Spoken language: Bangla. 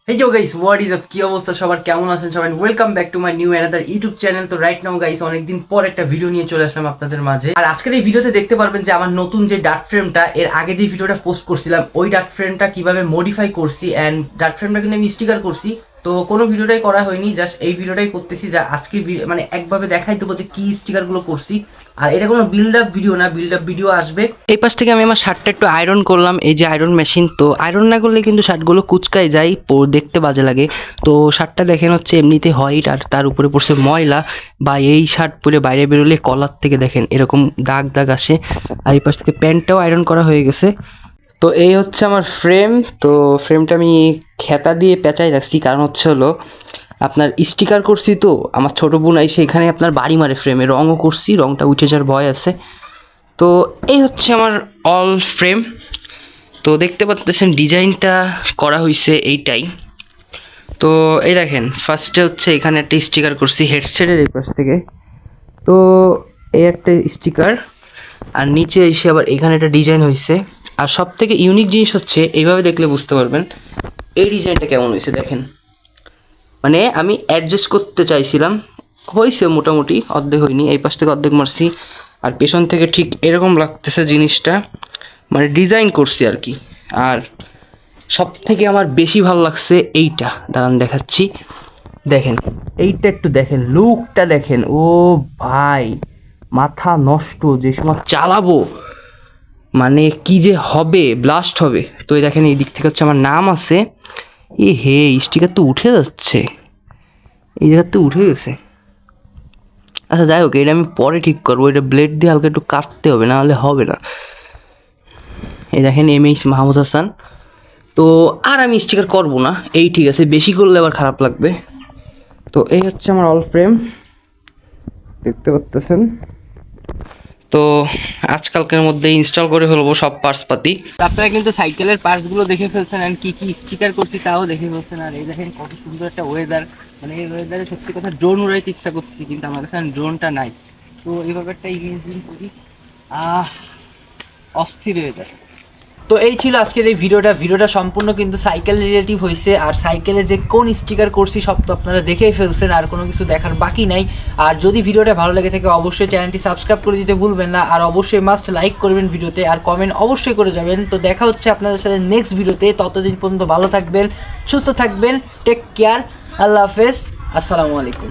Hey yo guys, what is up? কি অবস্থা সবার, কেমন আছেন সবাই? Welcome back to my new another YouTube channel. তো রাইট নাও গাইস, অনেকদিন পর একটা ভিডিও নিয়ে চলে আসলাম আপনাদের মাঝে। আর আজকের এই ভিডিওতে দেখতে পারবেন যে আমার নতুন যে ডার্ট ফ্রেমটা, এর আগে যে ভিডিওটা পোস্ট করছিলাম ওই ডার্ট ফ্রেমটা কিভাবে মডিফাই করছি, অ্যান্ড ডার্ট ফ্রেমটা কিন্তু আমি স্টিকার করছি। তো কোনো ভিডিওটাই করা হয়নি, জাস্ট এই ভিডিওটাই করতেছি, যা আজকে মানে একভাবে দেখাই দেবো যে কি স্টিকারগুলো করছি। আর এটা কোনো বিল্ড আপ ভিডিও না, বিল্ড আপ ভিডিও আসবে। এই পাশ থেকে আমি আমার শার্টটা একটু আয়রন করলাম, এই যে আয়রন মেশিন। তো আয়রন না করলে কিন্তু শার্টগুলো কুচকায় যায়, দেখতে বাজে লাগে। তো শার্টটা দেখেন হচ্ছে এমনিতে হোয়াইট, আর তার উপরে পড়ছে ময়লা, বা এই শার্ট পরে বাইরে বেরোলে কলার থেকে দেখেন এরকম দাগ দাগ আসে। আর এই পাশ থেকে প্যান্টটাও আয়রন করা হয়ে গেছে। তো এই হচ্ছে আমার ফ্রেম। তো ফ্রেমটা আমি খেতা দিয়ে পেঁচাই রাখছি, কারণ হচ্ছে হলো আপনার স্টিকার করছি। তো আমার ছোটো বোন আইসে এখানে আপনার বাড়ি মারে, ফ্রেমে রঙও করছি, রঙটা উঠে যাওয়ার ভয় আছে। তো এই হচ্ছে আমার অল ফ্রেম। তো দেখতে পাচ্ছেন ডিজাইনটা করা হয়েছে এইটাই। তো এই দেখেন, ফার্স্টে হচ্ছে এখানে একটা স্টিকার করছি হেডসেটের এই পাশ থেকে। তো এই একটা স্টিকার, আর নিচে এসে আবার এখানে একটা ডিজাইন হয়েছে। আর সব থেকে ইউনিক জিনিস হচ্ছে, এইভাবে দেখলে বুঝতে পারবেন এই ডিজাইনটা কেমন হয়েছে। দেখেন, মানে আমি অ্যাডজাস্ট করতে চাইছিলাম, হয়েছে মোটামুটি, অর্ধেক হয়নি, এই পাশ থেকে অর্ধেক মারছি। আর পেছন থেকে ঠিক এরকম লাগতেছে জিনিসটা, মানে ডিজাইন করছি আর কি। আর সব থেকে আমার বেশি ভালো লাগছে এইটা, দাঁড়ান দেখাচ্ছি। দেখেন এইটা, একটু দেখেন লুকটা দেখেন। ও ভাই, মাথা নষ্ট, যে সময় চালাবো মানে কি যে হবে, ব্লাস্ট হবে। তো এই দেখেন এই দিক থেকে হচ্ছে আমার নাম আছে। এ হে, স্টিকার তো উঠে যাচ্ছে, এই জায়গার তো উঠে গেছে। আচ্ছা যাই হোক, এটা আমি পরে ঠিক করবো, এটা ব্লেড দিয়ে হালকা একটু কাটতে হবে, না হলে হবে না। এই দেখেন এমএইচ মাহমুদ হাসান। তো আর আমি স্টিকার করবো না, এই ঠিক আছে, বেশি করলে আবার খারাপ লাগবে। তো এই হচ্ছে আমার অল ফ্রেম, দেখতে পাচ্তেছেন। তো আজকালকের মধ্যে ইনস্টল করে ফেলবো সব পার্টসপাতি। আপনারা কিন্তু সাইকেলের পার্টসগুলো দেখে ফেলছেন, আর কি কি স্টিকার করছি তাও দেখে ফেলছেন। আর এই দেখেন কত সুন্দর একটা ওয়েদার, মানে এই ওয়েদারে সত্যি কথা ড্রোন উড়াইতে ইচ্ছা করছি, কিন্তু আমার কাছে ড্রোনটা নাই। তো এইভাবে একটা ইমেজিন করি, অস্থির ওয়েদার। তো এই ছিল আজকের এই ভিডিওটা সম্পূর্ণ কিন্তু সাইকেল রিলেটিভ হয়েছে। আর সাইকেলে যে কোন স্টিকার করছি সব তো আপনারা দেখেই ফেলছেন, আর কোনো কিছু দেখার বাকি নাই। আর যদি ভিডিওটা ভালো লেগে থাকে অবশ্যই চ্যানেলটি সাবস্ক্রাইব করে দিতে ভুলবেন না, আর অবশ্যই মাস্ট লাইক করবেন ভিডিওতে, আর কমেন্ট অবশ্যই করে যাবেন। তো দেখা হচ্ছে আপনাদের সাথে নেক্সট ভিডিওতে, ততদিন পর্যন্ত ভালো থাকবেন, সুস্থ থাকবেন, টেক কেয়ার, আল্লাহ হাফেজ, আসসালামু আলাইকুম।